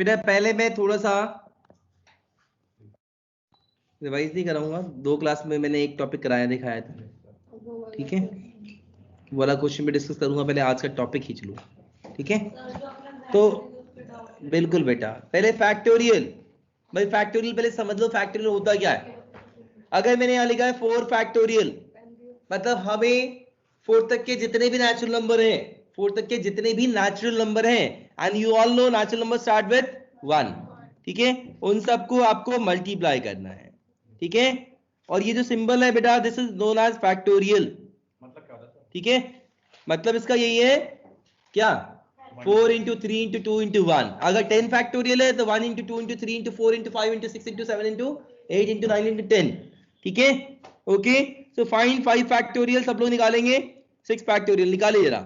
बेटा पहले मैं थोड़ा सा रिवाइज नहीं कराऊंगा, 2 क्लास में मैंने एक टॉपिक कराया दिखाया था, ठीक है, वाला क्वेश्चन भी डिस्कस करूंगा, पहले आज का टॉपिक खींच लूँ, ठीक है। तो बिल्कुल बेटा, पहले फैक्टोरियल, भाई फैक्टोरियल पहले समझ लो फैक्टोरियल होता क्या है। अगर मैंने यहाँ लिखा है 4 फैक्टोरियल, मतलब हमें 4 तक के जितने भी नेचुरल नंबर हैं, 4 तक के जितने भी नेचुरल नंबर हैं, and you all know natural number start with 1, ठीक है, उन सबको आपको मल्टीप्लाई करना है, ठीक है। और ये जो सिंबल है बेटा, this is known as factorial, ठीक है, मतलब इसका यही है क्या, 4 into 3 into 2 into 1। अगर 10 फैक्टोरियल है तो 1 into 2 into 3 into 4 into 5 into 6 into 7 into 8 into 9 into 10, ठीक है। ओके, सो फाइंड 5 फैक्टोरियल, सब लोग निकालेंगे। 6 फैक्टोरियल निकाले जरा,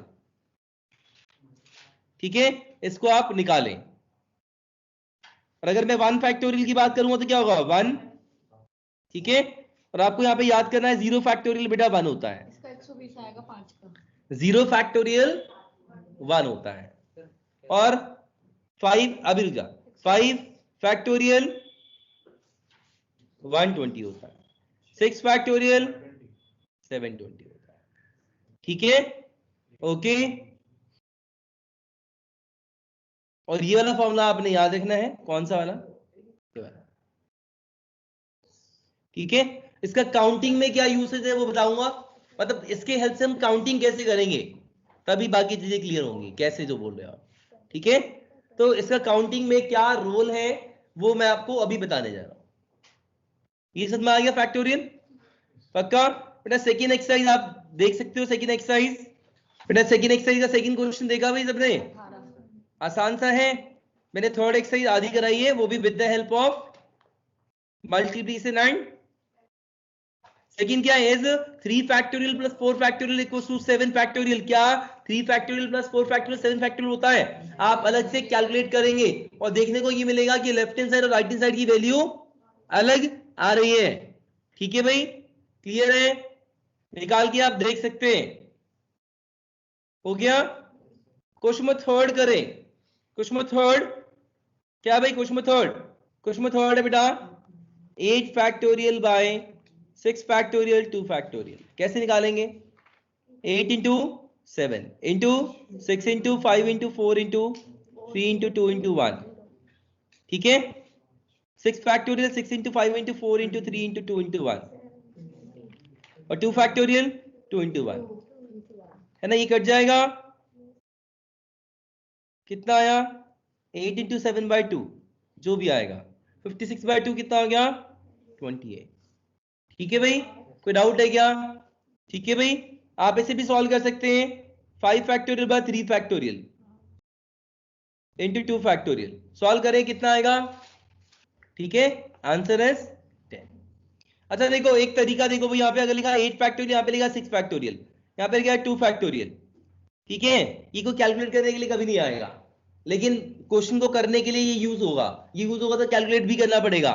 ठीक है, इसको आप निकालें। और अगर मैं 1 फैक्टोरियल की बात करूंगा तो क्या होगा, 1, ठीक है। और आपको यहाँ पे याद करना है 0 फैक्टोरियल बेटा 1 होता है, इसका 120 आएगा 5 का, 0 फैक्टोरियल 1 होता है। और 5, अभी रुक जा, 5 फैक्टोरियल 120 होता है, 6 फैक्टोरियल 720 होता है, ठीक है, ओके। और ये वाला फॉर्मूला आपने याद रखना है, कौन सा वाला, ये वाला, ठीक है। इसका काउंटिंग में क्या यूसेज है वो बताऊंगा, मतलब इसके हेल्प से हम काउंटिंग कैसे करेंगे, तभी बाकी चीजें क्लियर होंगी, कैसे जो बोल रहे हो आप, ठीक है। तो इसका काउंटिंग में क्या रोल है वो मैं आपको अभी बताने जा रहा हूं। ये समझ में आ गया फैक्टोरियल, पक्का बेटा। सेकंड एक्सरसाइज आप देख सकते हो, सेकंड एक्सरसाइज बेटा, सेकंड एक्सरसाइज का सेकंड क्वेश्चन देखा भाई सबने, आसान सा है। मैंने थर्ड एक्सरसाइज आधी कराई है, वो भी with the help of multiplication and second क्या है, 3 factorial plus 4 factorial equals to 7 factorial. क्या 3 फैक्टोरियल प्लस 4 फैक्टोरियल 7 फैक्टोरियल होता है। आप अलग से कैलकुलेट करेंगे और देखने को ये मिलेगा कि लेफ्ट हैंड साइड और राइट हैंड साइड की वैल्यू अलग आ रही है, ठीक है भाई, क्लियर है, निकाल के आप देख सकते हैं, हो गया। क्वेश्चन थर्ड करें, क्वेश्चन थर्ड क्या भाई, क्वेश्चन थर्ड है बेटा 8 फैक्टोरियल बाय 6 फैक्टोरियल 2 फैक्टोरियल। कैसे निकालेंगे, 8 into 7 into 6 into 5 into 4 into 3 into 2 into 1, ठीक है। 6 factorial 6 into 5 into 4 into 3 into 2 into 1, और 2 फैक्टोरियल 2 into 1 है ना, ये कट जाएगा, कितना आया 8 into 7 by 2 जो भी आएगा, 56 by 2 कितना आ गया 28, ठीक है भाई, कोई डाउट है क्या, ठीक है भाई। आप इसे भी सॉल्व कर सकते हैं, 5 factorial by 3 factorial into 2 factorial, solve करें कितना आएगा, ठीक है, आंसर इज 10। अच्छा देखो एक तरीका देखो भाई, यहाँ पे अगर लिखा 8 फैक्टोरियल, यहाँ पे लिखा 6 फैक्टोरियल, यहाँ पे लिखा 2 फैक्टोरियल, ठीक है, ये को कैलकुलेट करने के लिए कभी नहीं आएगा, लेकिन क्वेश्चन को करने के लिए ये यूज होगा, तो कैलकुलेट भी करना पड़ेगा,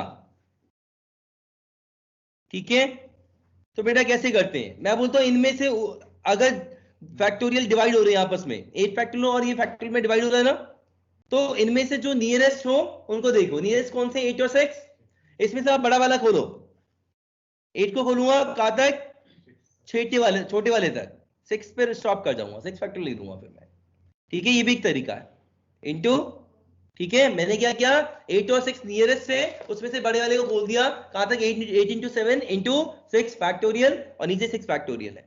ठीक है। तो बेटा कैसे करते हैं, मैं बोलता हूं इनमें से अगर फैक्टोरियल डिवाइड हो रहे हैं आपस में, 8 फैक्टोरियल और ये फैक्टोरियल में डिवाइड हो रहा है ना, तो इनमें से जो नियरेस्ट हो उनको देखो, नियरेस्ट कौन से 8 और 6, इसमें से आप बड़ा वाला खोलो, 8 को खोलूंगा कहां तक, छोटे वाले तक, 6 पे स्टॉप कर जाऊंगा, 6 फैक्टोरियल लिख दूंगा फिर मैं, ठीक है, ये भी एक तरीका है, इंटू, ठीक है। मैंने क्या किया 8 और 6 नियरेस्ट है, उसमें से बड़े वाले को खोल दिया, कहां तक 8 into 7 into 6 फैक्टोरियल, और नीचे 6 फैक्टोरियल है,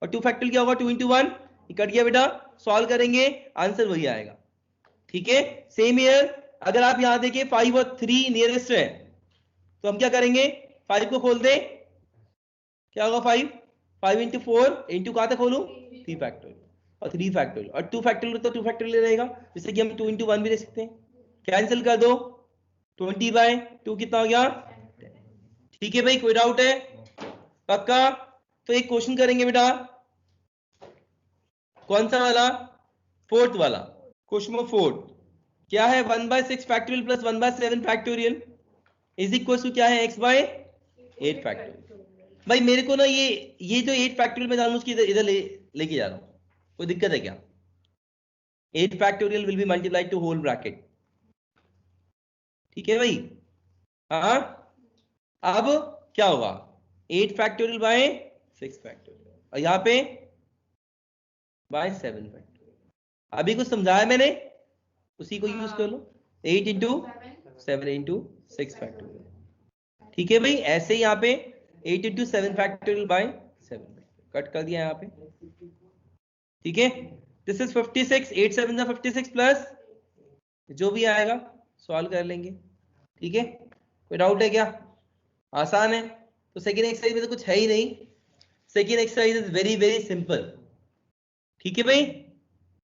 और 2 फैक्टोरियल क्या होगा 2 into 1, कट गया बेटा, सॉल्व करेंगे आंसर वही आएगा, ठीक है। सेम ईयर अगर आप यहां देखिए 5 और 3 नियरेस्ट है, तो हम क्या करेंगे 5 को खोल दें, क्या होगा 5 into 4 into कहां तक खोलूं 3 फैक्टोरियल, और 3 फैक्टोरियल, और 2 फैक्टोरियल तो 2 फैक्टोरियल रहेगा, जैसे कि हम 2 into 1 भी ले सकते हैं, कैंसिल कर दो, 20 by 2 कितना हो गया, ठीक है भाई, कोई डाउट है, पक्का। तो एक क्वेश्चन करेंगे बेटा, कौन सा वाला, फोर्थ वाला, क्वेश्चन फोर्थ क्या है, 1 by 6 factorial plus 1 by 7 factorial is equal to क्या है, x by 8 फैक्टोरियल। भाई मेरे को ना ये जो 8 फैक्टोरियल में जानूं उसकी इधर लेके जा रहा हूं, कोई दिक्कत है क्या, 8 factorial will be multiplied to whole bracket, ठीक है भाई। हाँ, अब क्या होगा, 8 फैक्टोरियल बाय 6 फैक्टोरियल, और यहाँ पे बाय 7 फैक्टोरियल। अभी कुछ समझाया मैंने, उसी को यूज कर लो, 8 इंटू 7 इंटू 6 फैक्टोरियल। ठीक है भाई, ऐसे ही यहाँ पे 8 इंटू 7 फैक्टोरियल बाय 7, कट कर दिया यहाँ पे। ठीक है, दिस इज 56, 8 7 56 प्लस जो भी आएगा सॉल्व कर लेंगे। ठीक है, कोई डाउट है क्या? आसान है। तो सेकेंड एक्सरसाइज में तो कुछ है ही नहीं, second exercise is very very simple. ठीक है भाई,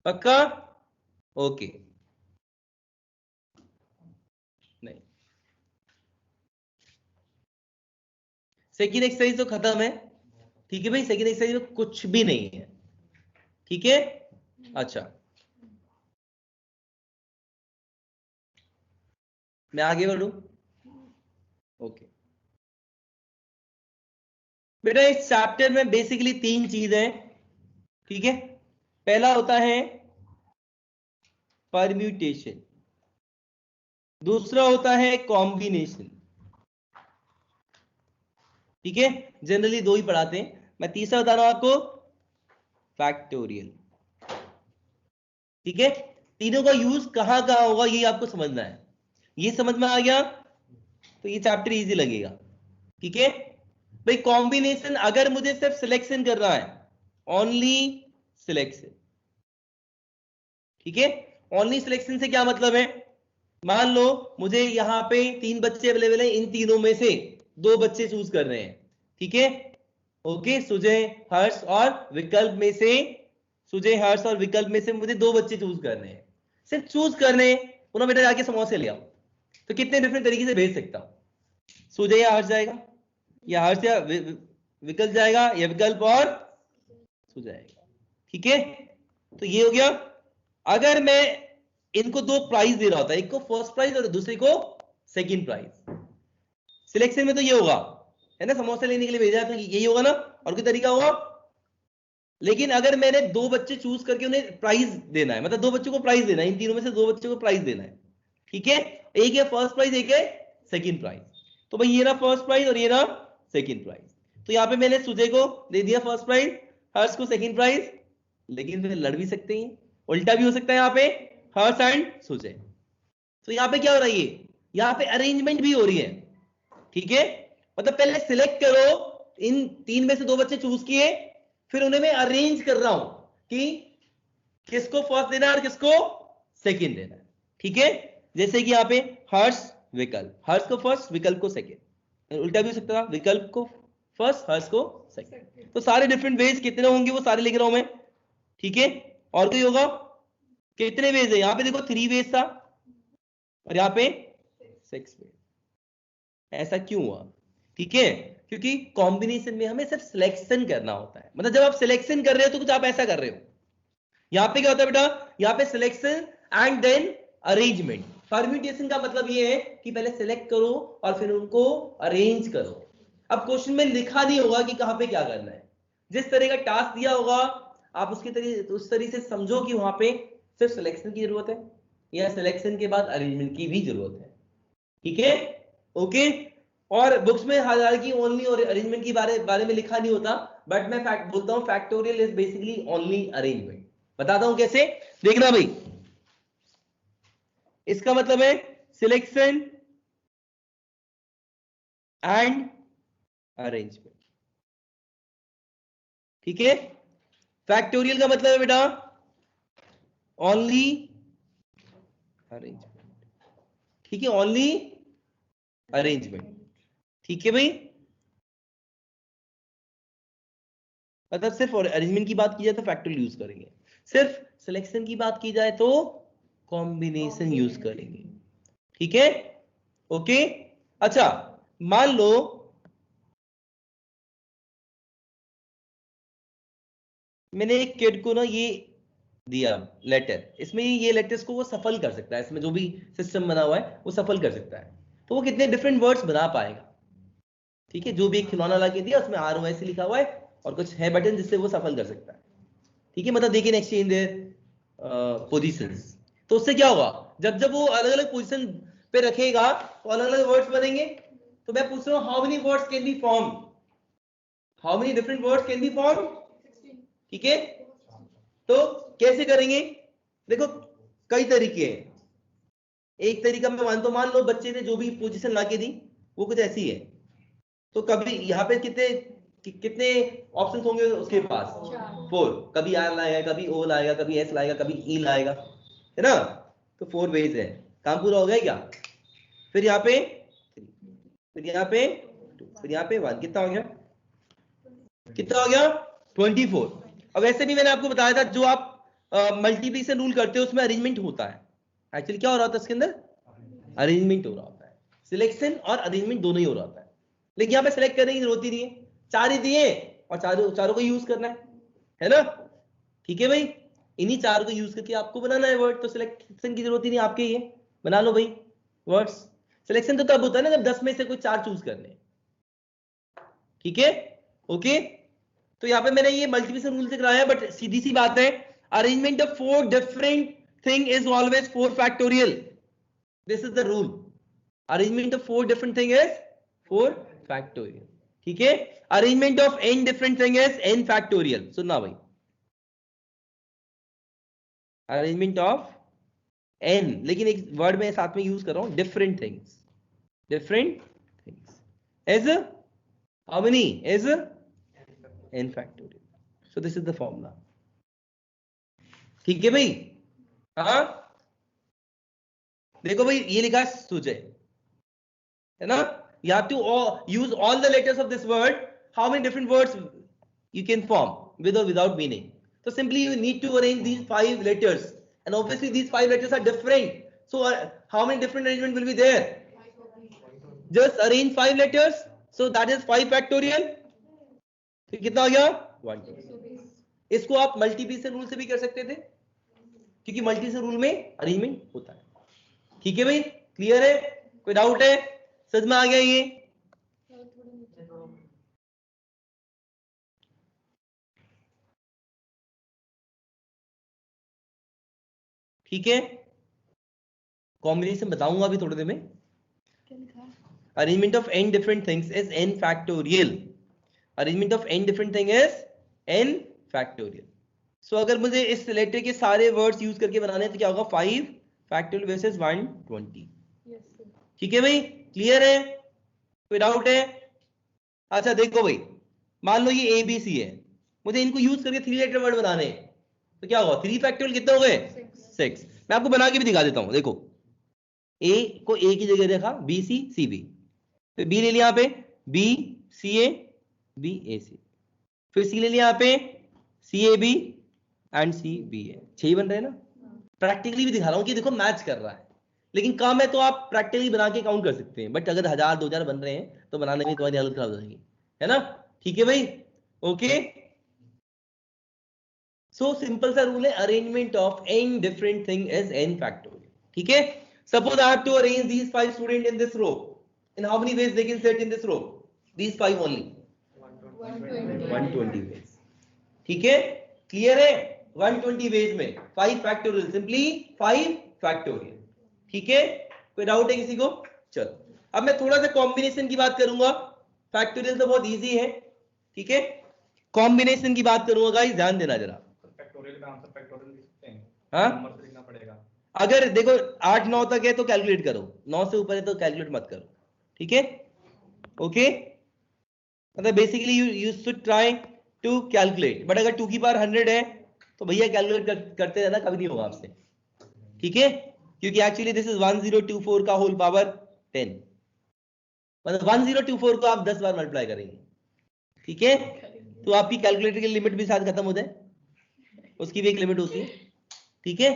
पक्का? ओके, नहीं, सेकेंड एक्सरसाइज तो खत्म है। ठीक है भाई, सेकेंड एक्सरसाइज में कुछ भी नहीं है। ठीक है, अच्छा मैं आगे बढ़ू। ओके बेटा, इस चैप्टर में बेसिकली 3 चीजें हैं। ठीक है, पहला होता है परम्यूटेशन, दूसरा होता है कॉम्बिनेशन। ठीक है, जनरली 2 ही पढ़ाते हैं। मैं तीसरा बता रहा हूं आपको, फैक्टोरियल। ठीक है, तीनों का यूज कहां कहां होगा ये आपको समझना है। ये समझ में आ गया तो ये चैप्टर इजी लगेगा। ठीक है भाई, कॉम्बिनेशन अगर मुझे सिर्फ सिलेक्शन करना है, ओनली सिलेक्शन। ठीक है, ओनली सिलेक्शन से क्या मतलब है, मान लो मुझे यहां पे 3 बच्चे अवेलेबल हैं, इन तीनों में से 2 बच्चे चूज कर रहे हैं। ठीक है, ओके, सुजय हर्ष और विकल्प में से, सुजय हर्ष और विकल्प में से मुझे 2 बच्चे चूज करने हैं। सिर्फ चूज करने, उन्होंने बेटा जाके समोसे ले आओ, तो कितने डिफरेंट तरीके से भेज सकता हूं। सुजय या हर्ष जाएगा, या हर्ष या विकल्प जाएगा, या विकल्प और सुजय जाएगा। ठीक है, तो ये हो गया। अगर मैं इनको 2 प्राइज दे रहा होता, एक को फर्स्ट प्राइज और दूसरे को सेकंड प्राइज, सिलेक्शन में तो ये होगा है ना, समोसा लेने के लिए भेजा तो यही होगा ना, और कोई तरीका होगा। लेकिन अगर मैंने 2 बच्चे चूज करके उन्हें प्राइज देना है, मतलब 2 बच्चों को प्राइज देना है, इन तीनों में से 2 बच्चों को प्राइज देना है। ठीक है, एक है फर्स्ट प्राइज, एक है सेकंड प्राइज। तो भाई ये रहा फर्स्ट प्राइज और ये रहा सेकंड प्राइज। तो यहाँ पे मैंने सुजय को दे दिया फर्स्ट प्राइज, हर्ष को सेकंड प्राइज। लेकिन फिर लड़ भी सकते हैं, उल्टा भी हो सकता है, यहाँ पे हर्ष एंड सुजय। तो यहाँ पे क्या हो रहा है, यहाँ पे अरेंजमेंट भी हो रही है। ठीक है, मतलब पहले सिलेक्ट करो, इन 3 में से 2 बच्चे चूज किए, फिर उन्हें मैं अरेंज कर रहा हूं कि किसको फर्स्ट देना है और किसको सेकंड देना है। ठीक है, जैसे कि यहाँ पे हर्ष विकल्प, हर्ष को फर्स्ट विकल्प को सेकंड, उल्टा भी हो सकता था, विकल्प को फर्स्ट हर्ष को सेकंड। तो सारे डिफरेंट वेज कितने होंगे वो सारे लिख रहा हूं मैं। ठीक है, और कोई होगा, कितने वेज है, यहाँ पे देखो 3 वेज था और यहाँ पे 6 वेज। ऐसा क्यों हुआ? ठीक है, क्योंकि कॉम्बिनेशन में हमें सिर्फ सिलेक्शन करना होता है, मतलब जब आप सिलेक्शन कर रहे हो तो कुछ आप ऐसा कर रहे हो। यहां पे क्या होता है बेटा, यहां पे selection and then arrangement. Permutation का मतलब ये है कि पहले सिलेक्ट करो और फिर उनको अरेंज करो। अब क्वेश्चन में लिखा नहीं होगा कि कहां पे क्या करना है, जिस तरह का टास्क दिया होगा आप उसके तरीके उस तरीके से समझो कि वहां पे सिर्फ सिलेक्शन की जरूरत है या सिलेक्शन के बाद अरेंजमेंट की भी जरूरत है। ठीक है, ओके। और बुक्स में हालांकि ओनली और अरेंजमेंट की बारे में लिखा नहीं होता, बट मैं बोलता हूं factorial is basically only arrangement. बताता हूं कैसे, देखना भाई। इसका मतलब है सिलेक्शन एंड अरेंजमेंट। ठीक है, फैक्टोरियल का मतलब है बेटा ओनली अरेंजमेंट। ठीक है, ओनली अरेंजमेंट। ठीक है भाई, मतलब सिर्फ अरेंजमेंट की बात की जाए तो फैक्टोरियल यूज करेंगे, सिर्फ सिलेक्शन की बात की जाए तो कॉम्बिनेशन यूज करेंगे। ठीक है, ओके। अच्छा, मान लो मैंने एक किड को ना ये दिया लेटर, इसमें ये लेटर्स को वो सफल कर सकता है, इसमें जो भी सिस्टम बना हुआ है वो सफल कर सकता है, तो वो कितने डिफरेंट वर्ड्स बना पाएगा। ठीक है, जो भी एक खिलौना ला के दिया उसमें ROS लिखा हुआ है और कुछ है बटन जिससे वो सफल कर सकता है। ठीक है, मतलब they can exchange there positions. तो उससे क्या होगा, जब जब वो अलग अलग पोजीशन पे रखेगा तो अलग अलग वर्ड्स बनेंगे। तो मैं पूछ रहा हूँ how many words can be form, how many different words can be form, ठीक है। तो कैसे करेंगे, देखो कई तरीके हैं। एक तरीका मैं मान लो बच्चे ने जो भी पोजीशन लाके दी वो कुछ ऐसी है, तो कभी यहाँ पे कितने ऑप्शंस होंगे उसके पास, 4। कभी आर लाएगा, कभी ओ लाएगा, कभी एस लाएगा, कभी ई लाएगा, है ना। तो 4 वेज है। काम पूरा हो गया क्या। फिर यहाँ पे 3, फिर यहाँ पे 2, फिर यहाँ पे 1, कितना हो गया, कितना हो गया 24। अब वैसे भी मैंने आपको बताया था जो आप मल्टीप्लिकेशन रूल करते हो उसमें अरेंजमेंट होता है। एक्चुअली क्या हो रहा था इसके अंदर, अरेंजमेंट हो रहा होता है, सिलेक्शन और अरेंजमेंट दोनों ही हो रहा होता है। लेकिन यहाँ पे सिलेक्ट करने की जरूरत ही नहीं है, 4 ही दिए और चारों को यूज करना है ना, ठीक है भाई। इन्हीं 4 को यूज करके आपको बनाना है वर्ड, तो सिलेक्शन की जरूरत ही नहीं, आपके ही है, बना लो भाई वर्ड्स। सिलेक्शन तो तब होता है ना जब 10 में से कोई 4 चूज करने, ठीक है, ओके। तो यहाँ पे मैंने ये मल्टीप्लिकेशन रूल से कराया, बट सीधी सी बात है, arrangement of 4 different thing is always 4 factorial, this is the rule. Arrangement of 4 different thing is 4 factorial, ठीक है। Arrangement of n different thing is n factorial, सुनना भाई, अरेंजमेंट ऑफ n, लेकिन एक वर्ड में साथ में यूज कर रहा हूं, different things, different things is how many, is n factorial. So this is the formula, ठीक है भाई। हाँ देखो भाई ये लिखा है सुजय, है ना। You have to use all the letters of this word. How many different words you can form with or without meaning? So simply you need to arrange these 5 letters, and obviously these 5 letters are different. So how many different arrangement will be there? Just arrange 5 letters. So that is 5 factorial. तो कितना हो गया 1। इसको आप multiplication rule से भी कर सकते थे, क्योंकि मल्टीप्लिकेशन रूल में अरेंजमेंट होता है, ठीक है भाई। क्लियर है, कोई डाउट है, समझ में आ गया ये। ठीक है, कॉम्बिनेशन बताऊंगा अभी थोड़ी देर में। Arrangement of n different things is n factorial, arrangement of n different thing is n factorial. So अगर मुझे इस लेटर के सारे वर्ड्स यूज करके बनाने हैं तो क्या होगा 5 फैक्टोरियल वर्सेस 120, ठीक है भाई। क्लियर है, कोई डाउट है। अच्छा देखो भाई, मान लो ये ABC है, मुझे इनको यूज करके 3 लेटर वर्ड बनाने हैं, तो क्या होगा 3 फैक्टोरियल कितने हो गए 6। मैं आपको बना के भी दिखा देता हूं, देखो A को A की जगह देखा BCCB, फिर B ले लिया यहाँ पे BCA BAC, फिर C ले लिया यहाँ पे CAB एंड CBA, 6 बन रहे हैं ना। प्रैक्टिकली भी दिखा रहा हूं कि देखो मैच कर रहा है, लेकिन काम है तो आप प्रैक्टिकली बना के काउंट कर सकते हैं, बट अगर 1000 2000 बन रहे हैं तो बनाने में तुम्हारी हालत खराब हो जाएगी, है ना, ठीक है भाई, ओके। सो सिंपल सा रूल है, arrangement of n different thing is n factorial, ठीक है। Suppose I have to arrange these 5 student in this row, in how many ways they can sit in this row, these 5 only 120 ways, ठीक है। Clear है, 120 veg में 5 factorial, simply 5 factorial, ठीक है। कोई doubt है किसी को। चलो अब मैं थोड़ा सा कॉम्बिनेशन की बात करूंगा, फैक्टोरियल तो बहुत इजी है, ठीक है। कॉम्बिनेशन की बात करूंगा गाइस, ध्यान देना जरा। फैक्टोरियल का आंसर फैक्टोरियल लिख सकते हैं, हाँ नंबर से लिखना पड़ेगा। अगर देखो 8 9 तक है तो कैलकुलेट करो, 9 से ऊपर है तो कैलकुलेट मत करो, ठीक है, ओके। मतलब basically you should try to calculate, but अगर 2 की पावर 100 है तो भैया कैलकुलेट करते रहना, कभी नहीं होगा आपसे, ठीक है। क्योंकि एक्चुअली दिस इज 1024 का होल पावर 10, मतलब 1024 को आप 10 बार मल्टीप्लाई करेंगे, ठीक है। तो आपकी कैलकुलेटर की लिमिट भी शायद खत्म हो जाए, उसकी भी एक लिमिट होती है, ठीक है।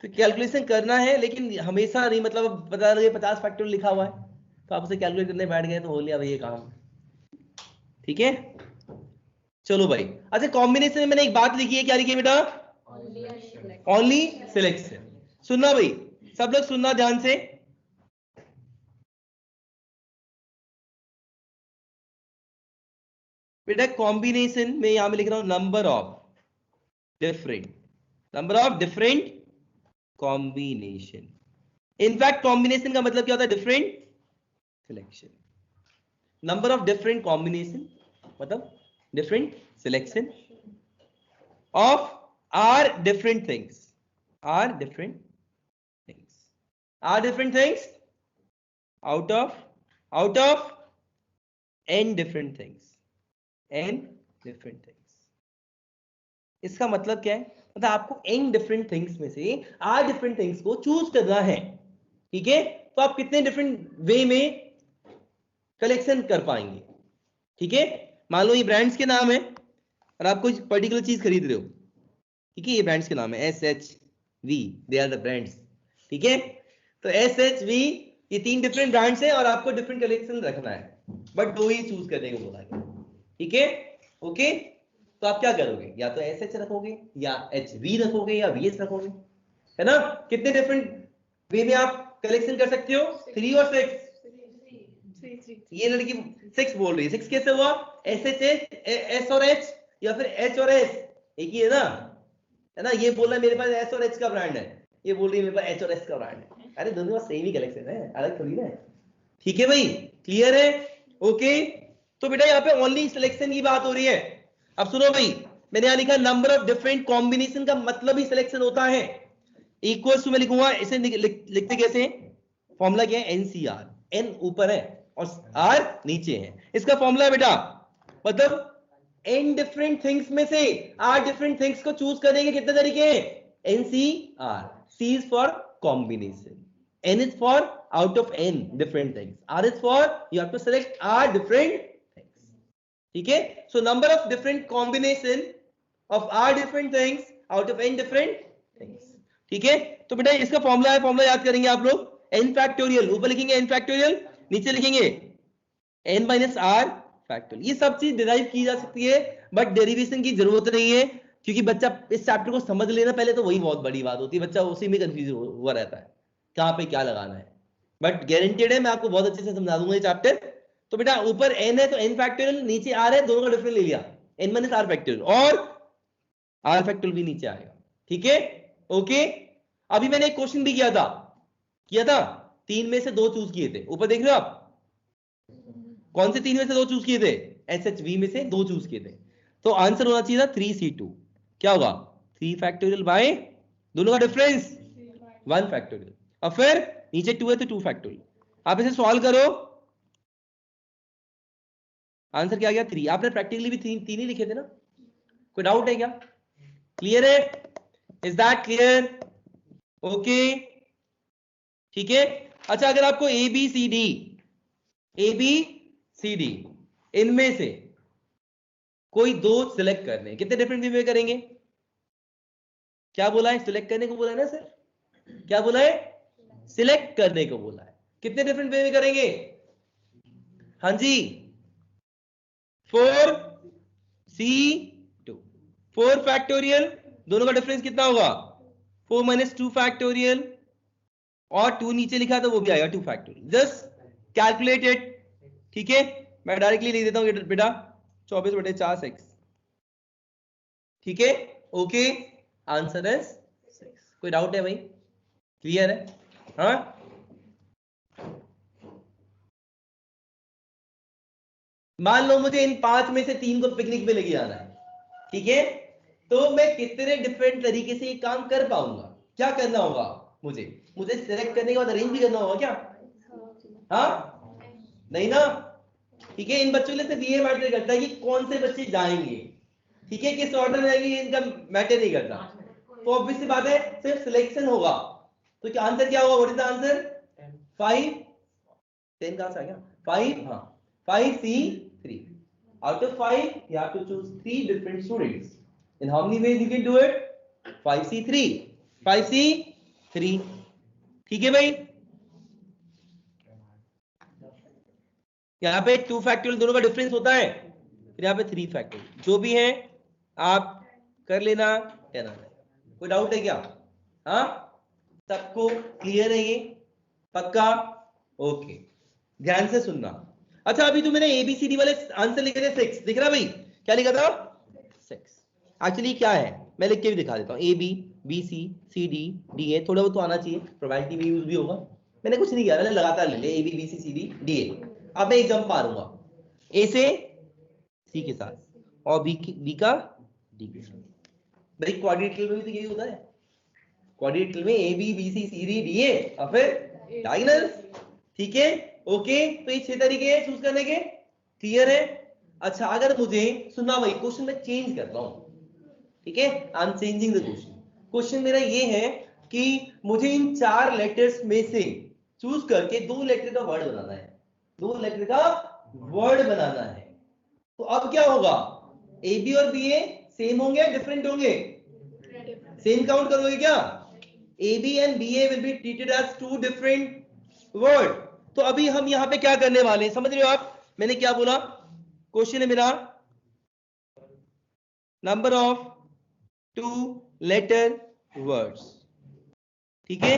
तो कैलकुलेशन करना है, लेकिन हमेशा नहीं, मतलब बता रहे 50 फैक्टोरियल लिखा हुआ है तो आप उसे कैलकुलेट करने बैठ गए तो हो लिया भाई ये काम, ठीक है। चलो भाई, अच्छा कॉम्बिनेशन में मैंने एक बात लिखी है, क्या लिखी है बेटा, ओनली सिलेक्शन। सुनना भाई, सब लोग सुनना ध्यान से, बेटा कॉम्बिनेशन में यहां में लिख रहा हूं number of different combination, in fact combination का मतलब क्या होता है? Different selection. Number of different combination मतलब different selection of r different things, r different things, r different things out of n different things, n different things। इसका मतलब क्या है? मतलब आपको n different things में से r different things को चूज करना है, ठीक है? तो आप कितने डिफरेंट वे में कलेक्शन कर पाएंगे, ठीक है? मान लो ये ब्रांड्स के नाम है और आप कोई पर्टिकुलर चीज खरीद रहे हो, ठीक है? ये ब्रांड्स के नाम है SHV, they are the brands, ठीक है? तो SHV ये 3 डिफरेंट ब्रांड्स हैं और आपको डिफरेंट कलेक्शन रखना है, बट 2 ही चूज करने को बोला गया, ठीक है? ओके, तो आप क्या करोगे? या तो SH रखोगे या HV रखोगे या VS रखोगे, है ना? कितने डिफरेंट वे में आप कलेक्शन कर सकते हो? 3 और 6? ये लड़की 6 बोल रही है, 6 कैसे हुआ? SH S और H या फिर H और S एक ही है ना? ये बोल रहा है मेरे पास S और H का ब्रांड है, ये बोल रही है मेरे पास H और S का ब्रांड है। अरे दोनों का सेम ही कलेक्शन है, अलग थोड़ी ना है, ठीक है भाई? क्लियर है? ओके, तो बेटा यहाँ पे ओनली सिलेक्शन की बात हो रही है। अब सुनो भाई, मैंने यहाँ लिखा नंबर ऑफ डिफरेंट कॉम्बिनेशन का मतलब ही सिलेक्शन होता है। इक्वल्स टू मैं लिखूंगा, इसे लिखते कैसे? फॉर्मूला क्या है? NCR, N ऊपर है और R नीचे है, इसका फॉर्मूला है बेटा, मतलब n डिफरेंट थिंग्स में से r डिफरेंट थिंग्स को चूज करने के कितने तरीके हैं? NCR, C is for combination, N is for out of n different things, R is for you have to select r different things, ठीक है? So number of different combination of r different things out of n different things, ठीक है? तो बेटा इसका formula है, formula याद करेंगे आप लोग, n फैक्टोरियल, ऊपर लिखेंगे n फैक्टोरियल, नीचे लिखेंगे n माइनस r फैक्टोरियल। ये सब चीज डिराइव की जा सकती है, बट डेरिवेशन की जरूरत नहीं है, क्योंकि बच्चा इस चैप्टर को समझ लेना पहले, तो वही बहुत बड़ी बात होती है, बच्चा उसी में कंफ्यूज हुआ रहता है कहां पे क्या लगाना है। बट गारंटेड है मैं आपको बहुत अच्छे से समझा दूंगा ये चैप्टर। तो बेटा ऊपर n है तो n फैक्टोरियल, नीचे r है, दोनों का डिफरेंस ले लिया, n माइनस r फैक्टोरियल, और r फैक्टोरियल भी नीचे आएगा, ठीक है? ओके, अभी मैंने एक क्वेश्चन भी किया था 3 में से 2 चूज किए थे, ऊपर देख रहे हो आप? कौन से 3 में से 2 चूज किए थे? SHV में से 2 चूज किए थे, तो आंसर होना चाहिए था 3C2। क्या होगा? 3 फैक्टोरियल बाय दोनों का डिफरेंस 1 फैक्टोरियल, और फिर नीचे 2 है तो 2 फैक्टोरियल। आप इसे सॉल्व करो, आंसर क्या आ गया? 3। आपने प्रैक्टिकली भी 3 ही लिखे थे ना? कोई डाउट है क्या? क्लियर है? Is that clear? ओके, ठीक है। अच्छा, अगर आपको ABCD इनमें से कोई 2 सिलेक्ट करने हैं, कितने डिफरेंट वे में करेंगे? क्या बोला है? सिलेक्ट करने को बोला है ना सर? क्या बोला है? सिलेक्ट करने को बोला है। कितने डिफरेंट वे में करेंगे? हाँ जी, 4C2, 4 फैक्टोरियल, दोनों का डिफरेंस कितना होगा? 4 माइनस 2 फैक्टोरियल, और 2 नीचे लिखा तो वो भी आएगा 2 फैक्टोरियल। जस्ट कैलकुलेट इट, ठीक है? मैं डायरेक्टली लिख देता हूं बेटा 24/4 6, ठीक है? Okay, answer is 6। कोई डाउट है भाई? क्लियर है? हाँ, मान लो मुझे इन 5 में से 3 को पिकनिक पे लेके जाना है, ठीक है? तो मैं कितने डिफरेंट तरीके से ये काम कर पाऊंगा? क्या करना होगा मुझे सिलेक्ट करने के बाद अरेंज भी करना होगा क्या? हाँ, नहीं ना? ठीक है, इन बच्चों के लिए सिर्फ ये मैटर करता है कि कौन से बच्चे जाएंगे, ठीक है? किस ऑर्डर में जाएंगे इनका मैटर नहीं करता। तो ऑब्वियस सी बात है सिर्फ सिलेक्शन होगा। तो क्या आंसर क्या होगा? What is the answer? 5 10 कहां से आ गया? 5, हाँ, 5C3। out of 5 you have to choose 3 different students. In how many ways you can do it? 5C3, 5C3, ठीक है भाई? यहाँ पे 2 फैक्टोरियल दोनों का डिफरेंस होता है, फिर यहाँ पे 3 फैक्टोरियल, जो भी है आप कर लेना, कहना है। कोई डाउट है क्या? हाँ, सबको क्लियर है ये? पक्का? ओके, ध्यान से सुनना। अच्छा, अभी तो मैंने ABCD वाले आंसर लिखे थे 6, दिख रहा भाई? क्या लिखा था? 6। एक्चुअली क्या है मैं लिख के भी दिखा देता हूँ। AB BC CD DA, थोड़ा बहुत तो आना चाहिए, प्रोबेबिलिटी में यूज भी होगा, मैंने कुछ नहीं किया, मैंने लगातार ले लिया A B B C C D D A. अब मैं एक जंप मारूंगा ए से सी के साथ और बी का डी के साथ। भाई क्वाड्रेटिकल में भी तो यही होता है, क्वाड्रेटिकल में A B B C C D D A और फिर डायगोनल। ठीक है, ओके। तो ये 6 तरीके हैं चूज करने के, क्लियर है? अच्छा, अगर मुझे सुनना भाई, क्वेश्चन में चेंज कर रहा हूं, ठीक है, I am changing the question. Question मेरा ये है कि मुझे इन 4 लेटर्स में से चूज करके 2 लेटर का वर्ड बनाना है, 2 लेटर का वर्ड बनाना है। तो अब क्या होगा, ए बी और बी ए सेम होंगे डिफरेंट होंगे? सेम काउंट करोगे क्या? A B and B A will be treated as 2 different word. तो अभी हम यहां पे क्या करने वाले हैं, समझ रहे हो आप? मैंने क्या बोला, क्वेश्चन है मेरा नंबर ऑफ 2 लेटर वर्ड्स, ठीक है,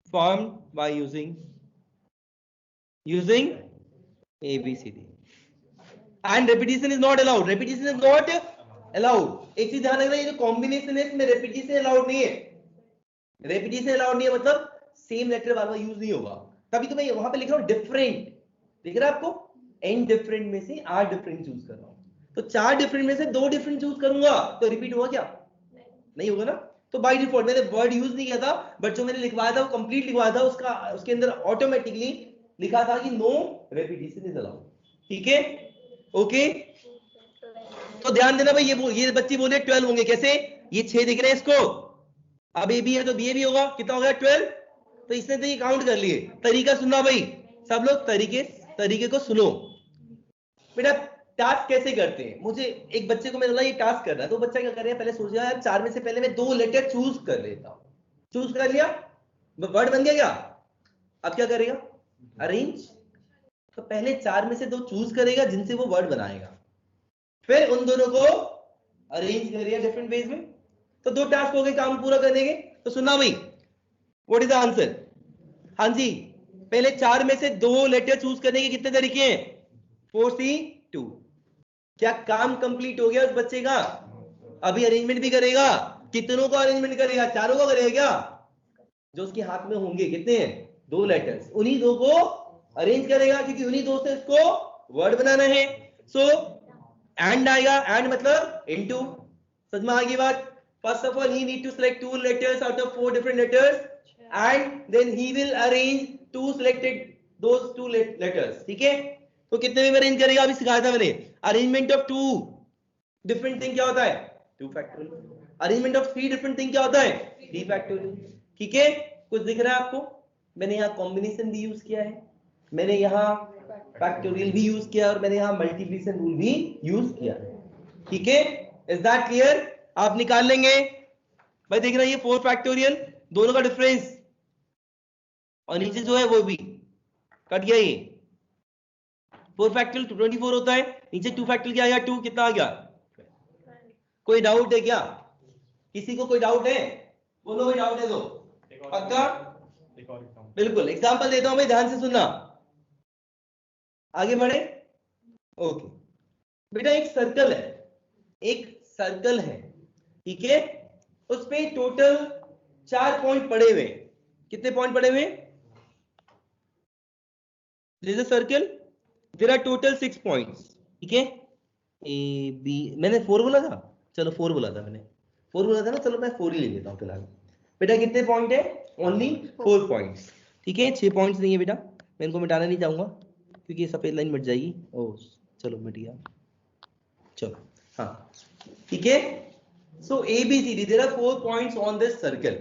formed by using A B C D and repetition is not allowed. Repetition is not allowed. एक चीज ध्यान रखना, ये जो कॉम्बिनेशन है इसमें रेपिटेशन अलाउड नहीं है। रेपिटेशन अलाउड नहीं है मतलब सेम लेटर बार बार यूज नहीं होगा। तभी तो मैं वहां पे लिख रहा हूं डिफरेंट, दिख रहा है आपको? एन डिफरेंट में से 8 डिफरेंट चूज कर रहा हूं, तो 4 डिफरेंट में से 2 डिफरेंट चूज करूंगा तो रिपीट होगा क्या? नहीं होगा ना। तो बाय डिफॉल्ट मैंने वर्ड यूज नहीं किया था, बट जो मैंने लिखवाया था वो कंप्लीट लिखवाया था, उसके अंदर ऑटोमेटिकली लिखा था कि नो रेपिटेशन इज अलाउड। ठीक है, ओके। तो ध्यान देना भाई, ये बच्ची बोले 12 होंगे कैसे? ये 6 दिख रहे हैं इसको, अब ए बी है तो बी भी होगा, कितना हो गया 12। तो इसने तो ये काउंट कर लिए। तरीका सुनना भाई, सब लोग तरीके को सुनो। बेटा टास्क कैसे करते हैं, मुझे एक बच्चे को मैंने बोला ये टास्क करना है, तो बच्चा क्या कर रहा है, पहले सोच रहा है 4 में से पहले मैं 2 लेटर चूज कर लेता हूं। चूज कर लिया, वर्ड बन गया क्या? अब क्या करेगा, अरेंज। तो पहले 4 में से 2 चूज करेगा जिनसे वो वर्ड बनाएगा, फिर उन दोनों को अरेंज करेगा डिफरेंट वेज में। तो 2 टास्क हो गए काम पूरा करने के। तो सुनना भाई, व्हाट इज द आंसर? हाँ जी, पहले 4 में से 2 लेटर चूज करने के कितने तरीके हैं? 4C2। क्या काम कंप्लीट हो गया उस बच्चे का? अभी अरेंजमेंट भी करेगा। कितनों को अरेंजमेंट करेगा? 4 को करेगा क्या? जो उसके हाथ में होंगे, कितने हैं? 2 लेटर्स, उन्हीं 2 को अरेंज करेगा, क्योंकि उन्हीं 2 से इसको वर्ड बनाना है। सो एंड आएगा, एंड मतलब इनटू। समझ में आ गई बात? First of all, he need to select 2 letters out of 4 different letters, and then he will arrange 2 selected those 2 letters. ठीक है? तो कितने में अरेंज करेगा? अभी सिखाया था मैंने। अरेंजमेंट ऑफ 2 डिफरेंट थिंग क्या होता है? 2 factorial. Arrangement of 3 different thing क्या होता है? 3 फैक्टोरियल। ठीक है, कुछ दिख रहा है आपको? मैंने यहाँ कॉम्बिनेशन भी यूज किया है, मैंने यहाँ फैक्टोरियल भी यूज किया, और मैंने यहाँ मल्टीप्लिकेशन रूल भी यूज किया है। ठीक है, इज दैट क्लियर? आप निकाल लेंगे भाई, देख रहे हैं ये 4 फैक्टोरियल, दोनों का डिफरेंस, और नीचे जो है वो भी कट गया। ये 4 फैक्टोरियल 24 होता है, नीचे 2 फैक्टोरियल क्या आया? 2, कितना आ गया? कोई डाउट है क्या? किसी को कोई डाउट है? बोलो भाई, डाउट है तो पक्का? बिल्कुल, एग्जांपल देता हूं भाई, ध्यान से सुनना, आगे बढ़े। ओके बेटा, एक सर्कल है, ठीक है, उस पे टोटल 4 पॉइंट पड़े हुए। कितने पॉइंट पड़े हुए? This is a circle, there are total 6 points. ठीक है, ए बी, मैंने 4 बोला था, चलो 4 बोला था मैंने, 4 बोला था ना, चलो मैं 4 ही ले लेता हूं फिलहाल। बेटा कितने पॉइंट है? Only 4 points. ठीक है, 6 पॉइंट्स नहीं है बेटा, मैं इनको मिटाना नहीं चाहूंगा क्योंकि सफेद लाइन मिट जाएगी। ओह चलो मिट गया, चलो हाँ ठीक है। So ABCD, there are 4 points on this circle.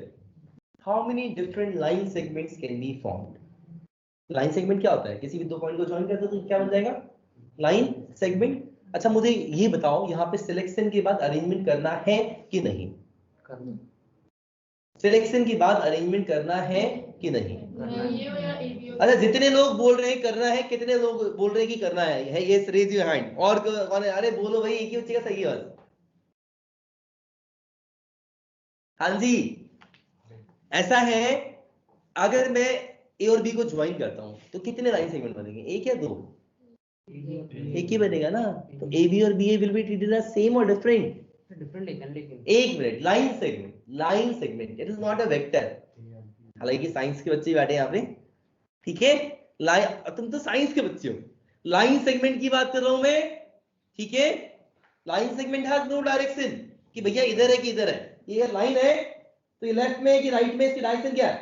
How many different line segments can be formed? Line segment क्या होता है? किसी भी 2 पॉइंट को ज्वाइन करते हो तो क्या बन जाएगा? Line segment. अच्छा मुझे ये बताओ, यहाँ पे सिलेक्शन के बाद अरेंजमेंट करना है कि नहीं? सिलेक्शन के बाद अरेंजमेंट करना है कि नहीं? अच्छा, जितने लोग बोल रहे हैं करना है, कितने लोग बोल रहे हैं कि करना है? Yes, raise your hand. और कौन है? अरे बोलो भाई, एक ही बच्चे का सही है बस। हाँ जी, ऐसा है, अगर मैं ए और बी को ज्वाइन करता हूं तो कितने लाइन सेगमेंट बनेंगे? 1 या 2? एक ही बनेगा ना। तो ए बी और B A will be treated as same और डिफरेंट? डिफरेंट। लेकिन एक minute, line segment, it is not a vector. हालांकि साइंस के बच्चे बैठे यहाँ पे, ठीक है। तुम तो साइंस के बच्चे हो। लाइन सेगमेंट की बात कर रहा हूं मैं, ठीक है। Line segment has no direction कि भैया इधर है कि इधर है। ये लाइन है तो ये लेफ्ट में है कि राइट में, इसकी डायरेक्शन क्या है,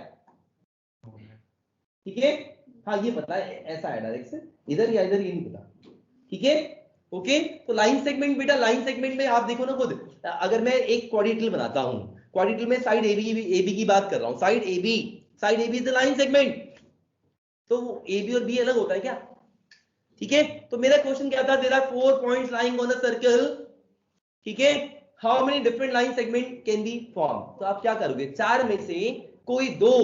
ठीक है। हाँ ये पता है, ऐसा है डायरेक्शन, इधर या इधर ये नहीं पता, ठीक है। ओके, तो लाइन सेगमेंट बेटा, लाइन सेगमेंट में आप देखो ना खुद, अगर मैं एक क्वाड्रिलेटरल बनाता हूं, क्वाड्रिलेटरल में साइड एबी की बात कर रहा हूं, side AB is the line segment, तो एबी और बी अलग होता है क्या, ठीक है। तो मेरा क्वेश्चन क्या था, there are 4 points lying on a circle, ठीक है। How many different line segment can be form, तो आप क्या करोगे, 4 में से कोई 2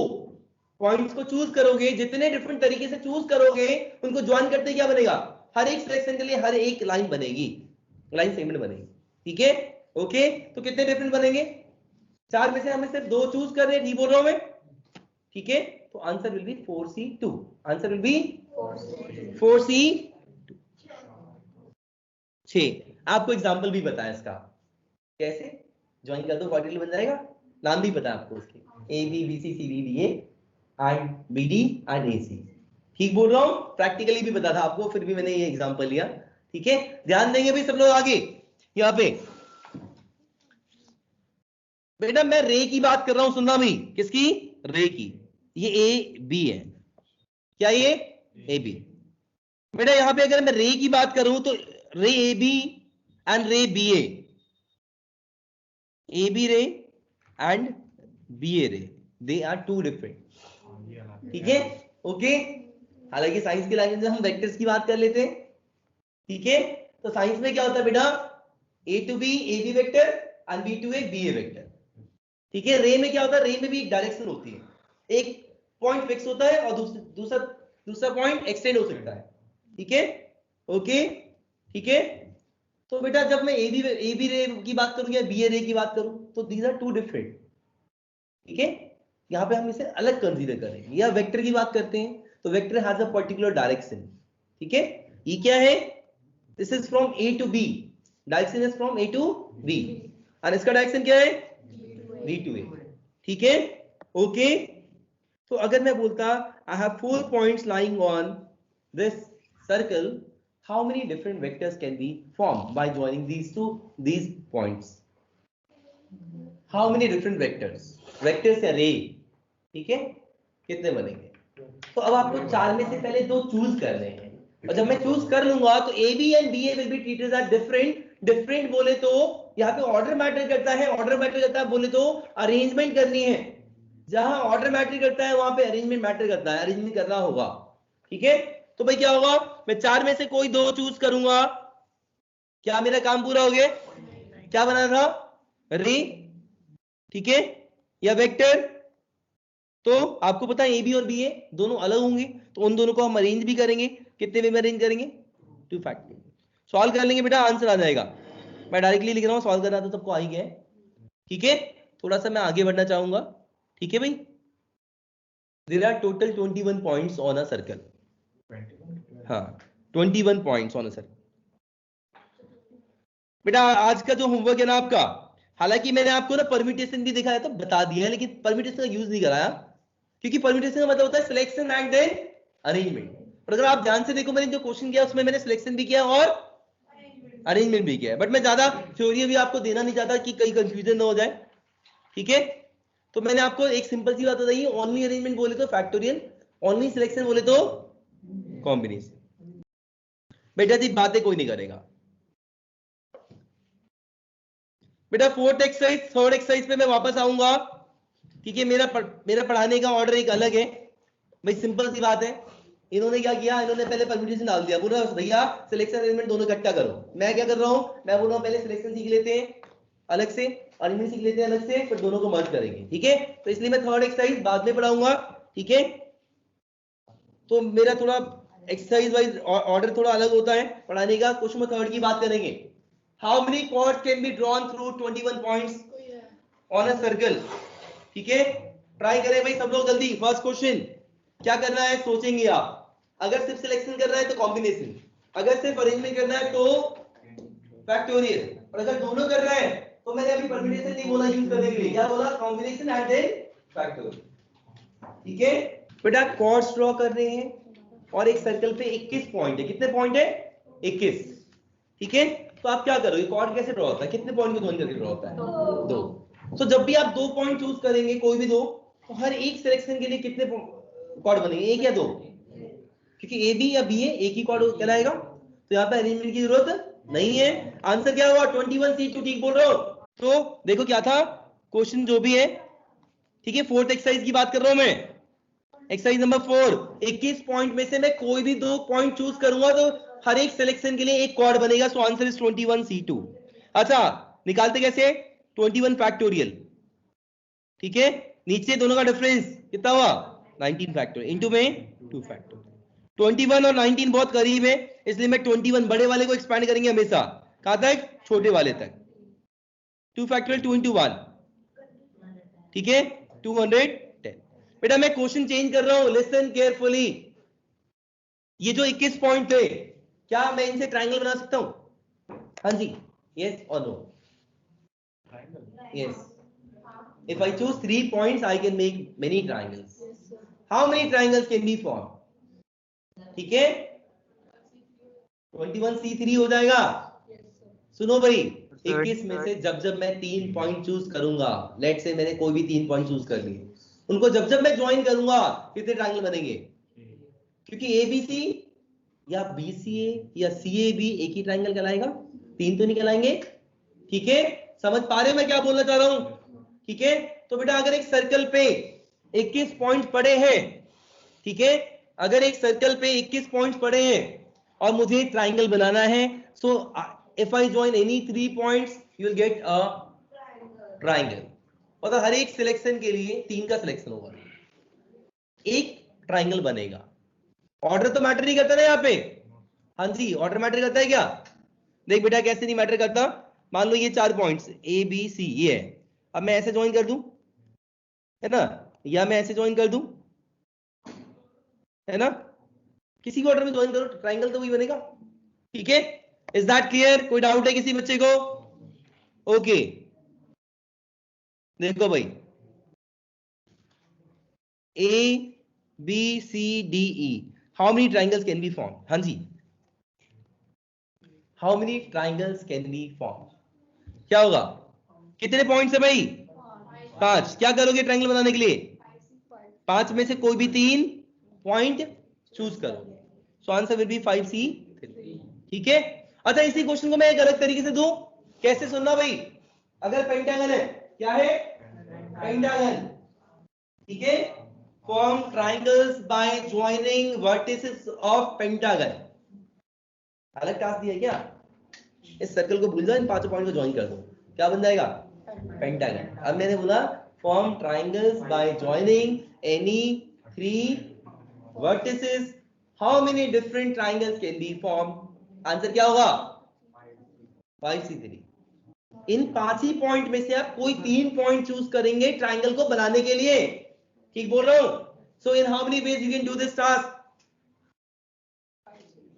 पॉइंट्स को चूज करोगे, जितने डिफरेंट तरीके से चूज करोगे उनको ज्वाइन करते क्या बनेगा, हर एक सिलेक्शन के लिए हर एक लाइन बनेगी, लाइन सेगमेंट बनेगी, ठीक है। ओके, तो कितने डिफरेंट बनेंगे, 4 में से हमें सिर्फ 2 चूज कर रहे हैं, ठीक बोल रहा हूं मैं, ठीक है। तो answer will be 4C2, answer will be 4C2। 6 आपको एग्जांपल भी पता है इसका, कैसे ज्वाइन कर दो क्वाड्रिलेटरल बन जाएगा, नाम भी पता है आपको उसके, AB BC CD DA and BD and AC, ठीक बोल रहा हूं, प्रैक्टिकली भी पता था आपको, फिर भी मैंने ये एग्जांपल लिया, ठीक है। ध्यान देंगे भाई सब लोग आगे। यहाँ पे बेटा मैं रे की बात कर रहा हूं, सुनना भी, किसकी, रे की, ये AB है, क्या ये AB, बेटा यहां पे अगर मैं रे की बात करूं तो रे AB एंड रे BA, AB रे एंड BA रे, दे आर 2 डिफरेंट, ठीक है। ओके, हालांकि साइंस की लैंग्वेज में हम वेक्टर्स की बात कर लेते हैं, ठीक है। तो साइंस में क्या होता है बेटा, A to B AB vector and B to A BA vector, ठीक है। रे में क्या होता है, रे में भी एक डायरेक्शन होती है, एक पॉइंट फिक्स होता है और दूसरा पॉइंट एक्सटेंड हो सकता है, ठीक है। ओके, ठीक है। तो बेटा जब मैं AB रे की बात करूं या BA रे की बात करूं तो दीज आर 2 डिफरेंट, ठीक है। यहां पे हम इसे अलग कंसीडर करेंगे, या वेक्टर की बात करते हैं तो vector has a particular direction, ठीक है। ये क्या है, this is from A to B, direction is from A to B, और इसका डायरेक्शन क्या है, B to A, ठीक है। ओके, तो अगर मैं बोलता I have 4 points lying on this circle, how many different vectors can be formed by joining these points, how many different vectors या रे, ठीक है, कितने बनेंगे। तो अब आपको 4 में से पहले 2 चूज करने हैं, और जब मैं चूज कर लूंगा तो AB and BA will be treated as different बोले तो यहाँ पे ऑर्डर मैटर करता है, ऑर्डर मैटर करता है बोले तो अरेंजमेंट करनी है, जहां ऑर्डर मैटर करता है वहां पे अरेंजमेंट मैटर करता है, अरेंजमेंट करना होगा, ठीक है। तो भाई क्या होगा, मैं 4 में से कोई 2 चूज करूंगा, क्या मेरा काम पूरा हो गया, क्या बना था, रे, ठीक है, या वेक्टर। तो आपको पता है AB और BA दोनों अलग होंगे, तो उन दोनों को हम अरेंज भी करेंगे, कितने वे में अरेंज करेंगे, 2 फैक्टोरियल, सॉल्व कर लेंगे बेटा, आंसर आ जाएगा। मैं डायरेक्टली लिख रहा हूं, सॉल्व करना तो सबको आ ही गया है, ठीक है। थोड़ा सा मैं आगे बढ़ना चाहूंगा, ठीक है भाई। There are total 21 points on a circle, हाँ 21 पॉइंट्स ऑन अ सर्कल। बेटा आज का जो होमवर्क है ना आपका, हालांकि मैंने आपको ना परम्यूटेशन भी दिखाया था, बता दिया है, लेकिन परम्यूटेशन का यूज नहीं कराया, क्योंकि परम्यूटेशन का मतलब होता है सिलेक्शन एंड देन अरेंजमेंट, और अगर आप ध्यान से देखो मैंने जो क्वेश्चन किया उसमें मैंने सिलेक्शन भी किया और अरेंजमेंट भी किया है, बट मैं ज्यादा थ्योरी भी आपको देना नहीं चाहता कि कहीं कंफ्यूजन ना हो जाए, ठीक है। तो मैंने आपको एक सिंपल सी बात बताई, ओनली अरेंजमेंट बोले तो फैक्टोरियल, ओनली सिलेक्शन बोले तो कॉम्बिनेशन। बेटा जी बातें कोई नहीं करेगा। बेटा फोर्थ एक्सरसाइज, थर्ड एक्सरसाइज पे मैं वापस आऊंगा, ठीक है। मेरा पढ़ाने का ऑर्डर एक अलग है भाई, सिंपल सी बात है। इन्होंने क्या किया, इन्होंने पहले परम्यूटेशन डाल दिया, बोला भैया सिलेक्शन अरेंजमेंट दोनों इकट्ठा करो। मैं क्या कर रहा हूं, मैं बोल रहा हूं पहले सिलेक्शन सीख लेते हैं अलग से, अरेंजमेंट सीख लेते हैं अलग से, फिर दोनों को मर्ज करेंगे, ठीक है। तो इसलिए मैं थर्ड एक्सरसाइज बाद में पढ़ाऊंगा, ठीक है। तो मेरा थोड़ा एक्सरसाइज वाइज ऑर्डर थोड़ा अलग होता है पढ़ाने का। क्वेश्चन में थर्ड की बात करेंगे, how many chords can be drawn through 21 points on a circle, ठीक है। ट्राई करें भाई सब लोग जल्दी। फर्स्ट क्वेश्चन क्या करना है, सोचेंगे आप। अगर सिर्फ सिलेक्शन करना है तो कॉम्बिनेशन, अगर सिर्फ अरेंजमेंट करना है तो फैक्टोरियल, और अगर दोनों करना है तो मैंने अभी परम्यूटेशन नहीं बोला यूज करने के लिए, क्या बोला, कॉम्बिनेशन एंड देन फैक्टोरियल। ठीक है बेटा, कॉर्ड्स ड्रॉ कर रहे हैं और एक सर्कल पे 21 पॉइंट है। कितने पॉइंट है? 21। ठीक है, तो आप क्या करोगे? कॉर्ड कैसे ड्रॉ होता है? कितने पॉइंट को ज्वाइन करके ड्रॉ होता है? दो। तो जब भी आप 2 पॉइंट चूज करेंगे, कोई भी दो, तो हर एक सिलेक्शन के लिए कितने कॉर्ड बनेंगे? एक या दो? क्योंकि ए बी या बी ए एक ही कॉर्ड कहलाएगा, तो यहाँ पे अरेंजमेंट की जरूरत नहीं है। आंसर क्या हुआ? 21C2। ठीक बोल रहे हो? तो देखो क्या था क्वेश्चन जो भी है, ठीक है। फोर्थ एक्सरसाइज की बात कर रहा हूं मैं, एक्सरसाइज नंबर 4। 21 पॉइंट में से मैं कोई भी 2 पॉइंट चूज करूंगा तो हर एक सिलेक्शन के लिए एक कॉर्ड बनेगा। So answer is 21C2। अच्छा, निकालते कैसे? 21 फैक्टोरियल, ठीक है। नीचे दोनों का डिफरेंस कितना हुआ? 19 फैक्टोरियल, इनटू में 2 फैक्टोरियल। 21 और 19 बहुत करीब है, इसलिए मैं 21 बड़े वाले को एक्सपैंड करेंगे हमेशा। कहां तक? छोटे वाले तक। 2 फैक्टोरियल 2 into 1, ठीक है, 210। बेटा मैं क्वेश्चन चेंज कर रहा हूं, लिसन केयरफुली। ये जो 21 पॉइंट थे, क्या मैं इनसे ट्रायंगल बना सकता हूं? हाँ जी, यस और no? Yes. If I choose 3 points, I can make many triangles. How many triangles can be formed? ठीक है, 21C3 हो जाएगा। सुनो भाई, 21 में से जब जब मैं 3 पॉइंट चूज करूंगा, लेट से मैंने कोई भी 3 पॉइंट चूज कर लिए, उनको जब जब मैं ज्वाइन करूंगा कितने ट्रायंगल बनेंगे? क्योंकि ABC या BCA या CAB एक ही ट्रायंगल कहलाएगा, 3 तो नहीं कहलाएंगे। ठीक है, समझ पा रहे हो मैं क्या बोलना चाह रहा हूं? ठीक है, तो बेटा अगर एक सर्कल पे 21 पॉइंट पड़े हैं, ठीक है, अगर एक सर्कल पे 21 पॉइंट पड़े हैं और मुझे ट्रायंगल बनाना है, so if I join any 3 points you will get a triangle. मतलब हर एक सिलेक्शन के लिए 3 का सिलेक्शन होगा, एक ट्रायंगल बनेगा। ऑर्डर तो मैटर नहीं करता ना यहाँ पे? हाँ जी, ऑर्डर मैटर करता है क्या? देख बेटा कैसे नहीं मैटर करता। मान लो ये 4 पॉइंट्स ABC ये है, अब मैं ऐसे ज्वाइन कर दूं, है ना, या मैं ऐसे ज्वाइन कर दूं, है ना, किसी भी ऑर्डर में ज्वाइन करो, ट्रायंगल तो वही बनेगा। ठीक है, इज दैट क्लियर? कोई डाउट है किसी बच्चे को? ओके, देखो भाई, ABCDE, how many triangles can be form? हाँ जी, how many triangles can be form? क्या होगा? कितने पॉइंट्स है भाई? 5। क्या करोगे ट्रायंगल बनाने के लिए? 5 में से कोई भी 3 पॉइंट चूज करोगे। So answer will be 5C3। ठीक है, अच्छा इसी क्वेश्चन को मैं एक अलग तरीके से दूं, कैसे? सुनना भाई, अगर पेंटागन है, क्या है? पेंटागन, ठीक है, form triangles by joining vertices of pentagon. अलग टास्क दिया क्या? इस सर्कल को भूल जाओ, इन 5 पॉइंट को ज्वाइन कर दो, क्या बन जाएगा? पेंटागन। अब मैंने बोला form triangles by joining any 3 vertices, how many different triangles can be formed? Answer क्या होगा? 5C3। इन 5 ही पॉइंट में से आप कोई 3 पॉइंट चूज करेंगे ट्रायंगल को बनाने के लिए। ठीक बोल रहा हूं? So in how many ways you can do this task?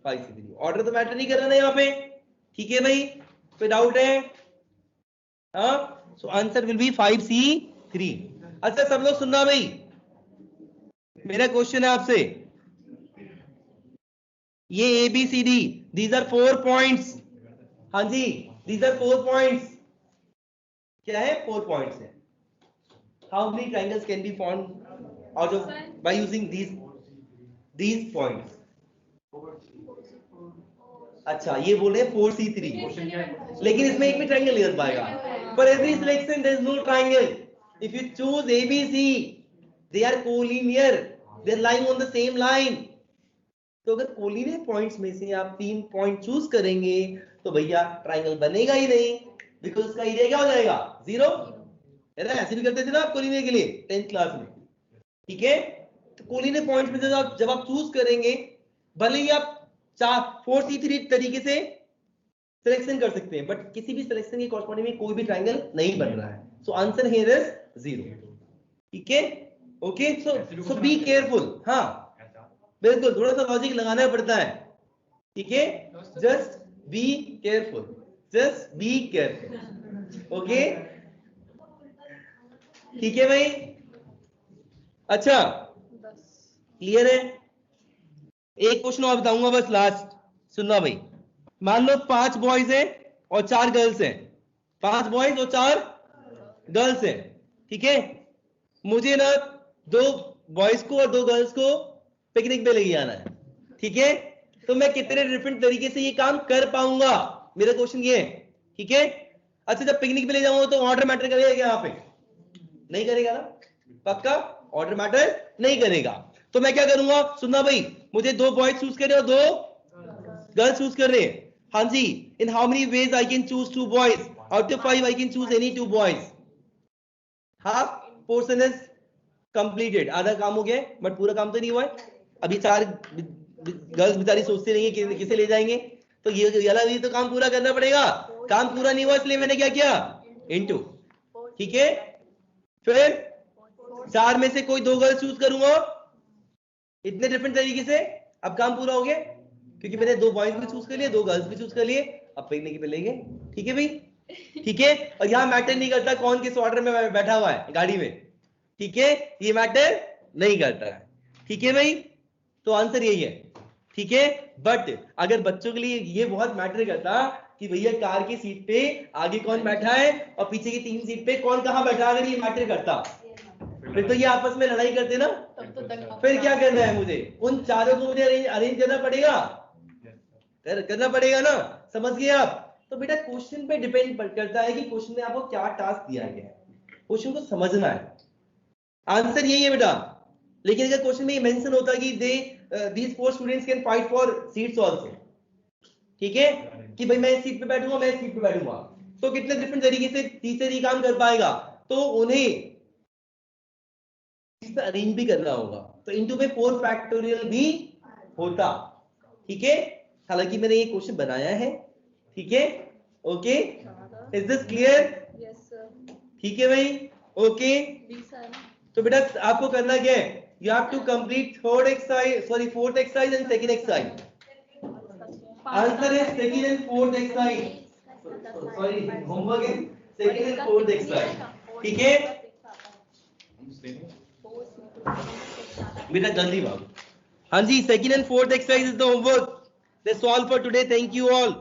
5C3। Order तो मैटर नहीं कर रहा ना यहाँ पे, ठीक है भाई? कोई डाउट है? हाँ, so answer will be 5C3। अच्छा सब लोग सुनना भाई, मेरा क्वेश्चन है आपसे, ये ABCD, these are 4 points। हाँ जी, these are 4 points। क्या है? 4 points है। How many triangles can be formed out of by using these points? अच्छा, ये बोल रहे हैं 4C3, लेकिन इसमें एक भी ट्रायंगल नहीं बन पाएगा। For every selection there is no triangle. If you choose ABC, they are collinear, they are lying on the same line। तो अगर कोलिनियर पॉइंट्स में से आप 3 पॉइंट चूज करेंगे तो भैया ट्रायंगल बनेगा ही नहीं, बिकॉज उसका एरिया क्या हो जाएगा? 0। है ना, ऐसे भी करते थे ना आप कोलिनियर के लिए 10th क्लास में। ठीक है, तो कोलिनियर पॉइंट्स में जब आप चूज करेंगे, भले ही आप 4C3 तरीके से सिलेक्शन कर सकते हैं, बट किसी भी सिलेक्शन के कॉरस्पॉन्डिंग में कोई भी ट्रायंगल नहीं बन रहा है। So answer here is 0। ठीक है, ओके, सो बी केयरफुल। हाँ बिल्कुल, थोड़ा सा लॉजिक लगाना पड़ता है। ठीक है, just be careful, just be careful. Okay, ठीक है भाई? अच्छा क्लियर है? एक क्वेश्चन और बताऊंगा बस लास्ट, सुनना भाई। मान लो 5 बॉयज हैं और 4 गर्ल्स हैं, 5 बॉयज और 4 गर्ल्स हैं, ठीक है? मुझे ना 2 बॉयज को और 2 गर्ल्स को पिकनिक पे ले जाना है, ठीक है? तो मैं कितने डिफरेंट तरीके से ये काम कर पाऊंगा, मेरा क्वेश्चन ये है, ठीक है? अच्छा, जब पिकनिक पे ले जाऊंगा तो ऑर्डर मैटर करेगा क्या यहाँ पे? नहीं करेगा ना? पक्का ऑर्डर मैटर नहीं करेगा। तो मैं क्या करूंगा, सुनना भाई, मुझे 2 बॉयज चूज कर रहे हो, 2 गर्ल्स चूज कर रहे हैं। हाँ जी, in how many ways I can choose 2 boys, out of 5 I can choose any 2 boys. Half portion is completed, आधा काम हो गया, बट पूरा काम तो नहीं हुआ है। अभी 4 गर्ल्स बेचारी सोचती रहेंगी कि किसे ले जाएंगे, तो ये वाला भी तो काम पूरा करना पड़ेगा। काम पूरा नहीं हुआ, इसलिए मैंने क्या किया, इनटू, ठीक है? फिर 4 में से कोई 2 गर्ल्स चूज करूंगा, इतने डिफरेंट तरीके से। अब काम पूरा हो गया, क्योंकि मैंने 2 बॉयज भी चूज कर लिए, 2 गर्ल्स भी चूज कर लिए। अब पिकनिक पे लेंगे, ठीक है भाई? ठीक है? और यहां मैटर नहीं करता कौन किस ऑर्डर में बैठा हुआ है गाड़ी में, ठीक है? ये मैटर नहीं करता है, ठीक है भाई? तो आंसर यही है, ठीक है? बट अगर बच्चों के लिए ये बहुत मैटर करता कि भैया कार की सीट पे आगे कौन बैठा है और पीछे की 3 सीट पे कौन कहां बैठा है, अगर ये मैटर करता, फिर तो ये आपस में लड़ाई करते ना। फिर क्या करना है मुझे, उन चारों को मुझे अरेंज करना पड़ेगा, करना पड़ेगा ना। समझ गए आप? तो बेटा क्वेश्चन पे डिपेंड करता है कि क्वेश्चन में आपको क्या टास्क दिया गया है, क्वेश्चन को समझना है। आंसर यही है बेटा। लेकिन अगर क्वेश्चन में ये मेंशन होता कि these 4 students can fight for seats also, ठीक है? कि भाई मैं इस सीट पे बैठूंगा, मैं इस सीट पे बैठूंगा, तो कितने डिफरेंट तरीके से टीचर ये काम कर पाएगा, तो उन्हें अरेंज भी करना होगा। तो इनटू में 4 फैक्टोरियल भी होता, ठीक है? हालांकि मैंने ये क्वेश्चन बनाया है, ठीक है? Okay, is this clear? Yes sir. ठीक है भाई? ओके, तो बेटा आपको करना क्या है, you have to complete fourth exercise and second exercise. Answer is second and fourth exercise. Sorry, homework is second and fourth exercise. ठीक है बेटा, जल्दी भाग। हाँ जी, second and fourth exercise is the homework. That's all for today. Thank you all.